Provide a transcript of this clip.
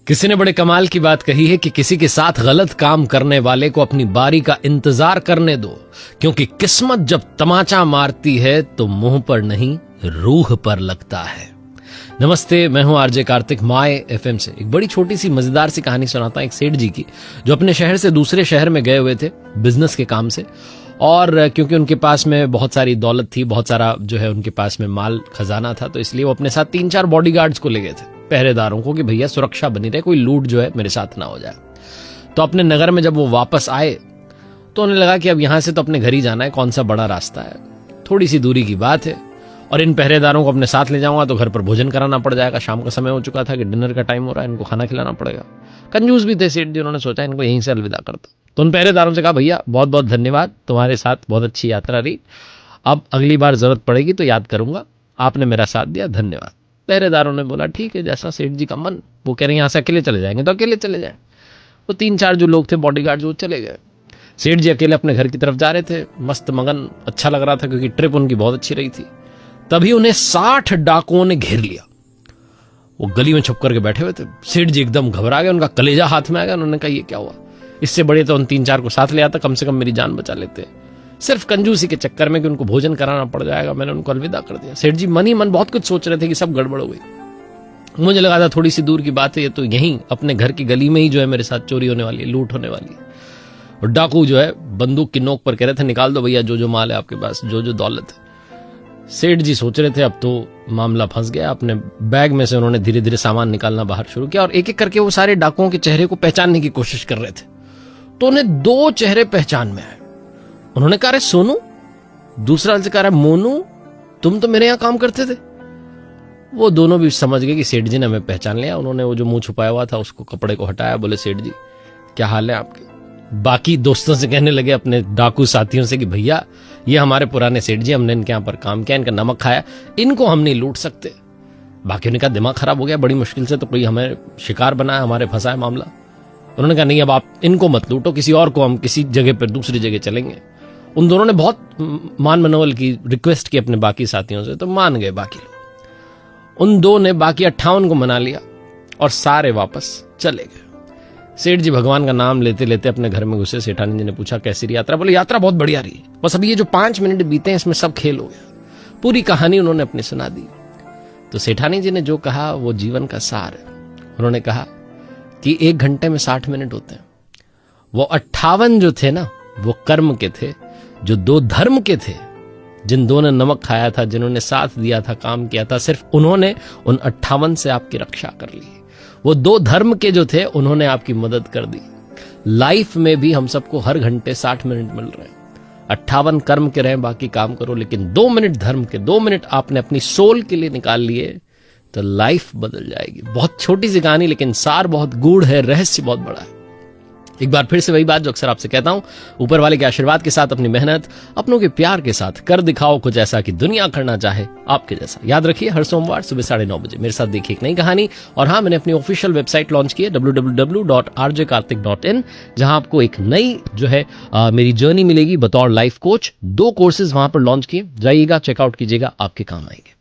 किसी ने बड़े कमाल की बात कही है कि किसी के साथ गलत काम करने वाले को अपनी बारी का इंतजार करने दो, क्योंकि किस्मत जब तमाचा मारती है तो मुंह पर नहीं रूह पर लगता है। नमस्ते, मैं हूं आरजे कार्तिक, माय एफएम से एक बड़ी छोटी सी मजेदार सी कहानी सुनाता हूं एक सेठ जी की, जो अपने शहर से दूसरे शहर में गए हुए थे बिजनेस के काम से। और क्योंकि उनके पास में बहुत सारी दौलत थी, बहुत सारा जो है उनके पास में माल खजाना था, तो इसलिए वो अपने साथ 3-4 बॉडीगार्ड्स को ले गए थे, पहरेदारों को, कि भैया सुरक्षा बनी रहे, कोई लूट जो है मेरे साथ ना हो जाए। तो अपने नगर में जब वो वापस आए तो उन्हें लगा कि अब यहां से तो अपने घर ही जाना है, कौन सा बड़ा रास्ता है, थोड़ी सी दूरी की बात है, और इन पहरेदारों को अपने साथ ले जाऊंगा तो घर पर भोजन कराना पड़ जाएगा। शाम का समय हो चुका था कि डिनर का टाइम हो रहा है, इनको खाना खिलाना पड़ेगा। कंजूस भी थे सेठ जी, उन्होंने सोचा इनको यहीं से अलविदा कर दो। तो उन पहरेदारों से कहा, भैया बहुत बहुत धन्यवाद, तुम्हारे साथ बहुत अच्छी यात्रा रही, अब अगली बार जरूरत पड़ेगी तो याद करूंगा, आपने मेरा साथ दिया, धन्यवाद। पहरेदारों ने बोला ठीक है, जैसा सेठ जी का मन। वो कह रहे हैं यहाँ से अकेले चले जाएंगे तो अकेले चले जाएं। वो 3-4 जो लोग थे बॉडीगार्ड, वो चले गए। सेठ जी अकेले अपने घर की तरफ जा रहे थे, मस्त मगन, अच्छा लग रहा था क्योंकि ट्रिप उनकी बहुत अच्छी रही थी। तभी उन्हें 60 डाकुओं ने घेर लिया। वो गली में छुप करके बैठे हुए थे। सेठ जी एकदम घबरा गए, उनका कलेजा हाथ में आ गया। उन्होंने कहा ये क्या हुआ, इससे बड़े तो उन 3-4 को साथ ले आता, कम से कम मेरी जान बचा लेते। सिर्फ कंजूसी के चक्कर में कि उनको भोजन कराना पड़ जाएगा, मैंने उनको अलविदा कर दिया। सेठ जी मन ही मन बहुत कुछ सोच रहे थे कि सब गड़बड़ हो गई। मुझे लगा था थोड़ी सी दूर की बात है, ये तो यहीं अपने घर की गली में ही जो है मेरे साथ चोरी होने वाली है, लूट होने वाली है। और डाकू जो है बंदूक की नोक पर कह रहे थे, निकाल दो भैया जो जो माल है आपके पास, जो जो दौलत है। सेठ जी सोच रहे थे अब तो मामला फंस गया। अपने बैग में से उन्होंने धीरे धीरे सामान निकालना बाहर शुरू किया और एक एक करके वो सारे डाकुओं के चेहरे को पहचानने की कोशिश कर रहे थे। तो उन्हें 2 चेहरे पहचान में आए। उन्होंने कहा, अरे सोनू। दूसरा से कह रहा, मोनू, तुम तो मेरे यहां काम करते थे। वो दोनों भी समझ गए कि सेठ जी ने हमें पहचान लिया। उन्होंने वो जो मुंह छुपाया हुआ था उसको, कपड़े को हटाया, बोले सेठ जी क्या हाल है आपके। बाकी दोस्तों से कहने लगे, अपने डाकू साथियों से, कि भैया ये हमारे पुराने सेठ जी, हमने इनके यहां पर काम किया, इनका नमक खाया, इनको हम नहीं लूट सकते। बाकी ने कहा दिमाग खराब हो गया, बड़ी मुश्किल से तो कोई हमें शिकार बनाया, हमारे फंसा है मामला। उन्होंने कहा नहीं, अब आप इनको मत लूटो, किसी और को, हम किसी जगह पर दूसरी जगह चलेंगे। उन दोनों ने बहुत मान मनोवल की रिक्वेस्ट की अपने बाकी साथियों से, तो मान गए बाकी लोग। उन 2 ने बाकी 58 को मना लिया और सारे वापस चले गए। सेठ जी भगवान का नाम लेते लेते अपने घर में घुसे। सेठानी जी ने पूछा कैसी रही यात्रा। बोले यात्रा बहुत बढ़िया रही, बस अभी ये जो 5 मिनट बीते हैं इसमें सब खेल हो गया। पूरी कहानी उन्होंने अपनी सुना दी। तो सेठानी जी ने जो कहा वो जीवन का सार है। उन्होंने कहा कि 1 घंटे में 60 मिनट होते हैं। वो 58 जो थे ना, वो कर्म के थे, जो 2 धर्म के थे, जिन 2 ने नमक खाया था, जिन्होंने साथ दिया था, काम किया था, सिर्फ उन्होंने उन 58 से आपकी रक्षा कर ली। वो 2 धर्म के जो थे उन्होंने आपकी मदद कर दी। लाइफ में भी हम सबको हर घंटे 60 मिनट मिल रहे हैं। 58 कर्म के रहे, बाकी काम करो, लेकिन 2 मिनट धर्म के, 2 मिनट आपने अपनी सोल के लिए निकाल लिए तो लाइफ बदल जाएगी। बहुत छोटी सी कहानी, लेकिन सार बहुत गूढ़ है, रहस्य बहुत बड़ा है। एक बार फिर से वही बात जो अक्सर आपसे कहता हूं, ऊपर वाले के आशीर्वाद के साथ, अपनी मेहनत, अपनों के प्यार के साथ कर दिखाओ कुछ ऐसा कि दुनिया करना चाहे आपके जैसा। याद रखिए, हर सोमवार सुबह 9:30 बजे मेरे साथ देखिए एक नई कहानी। और हाँ, मैंने अपनी ऑफिशियल वेबसाइट लॉन्च की है www.rjkartik.in, जहां आपको एक नई जो है मेरी जर्नी मिलेगी बतौर लाइफ कोच। 2 कोर्सेज वहां पर लॉन्च किए, जाइएगा, चेकआउट कीजिएगा, आपके काम आएंगे।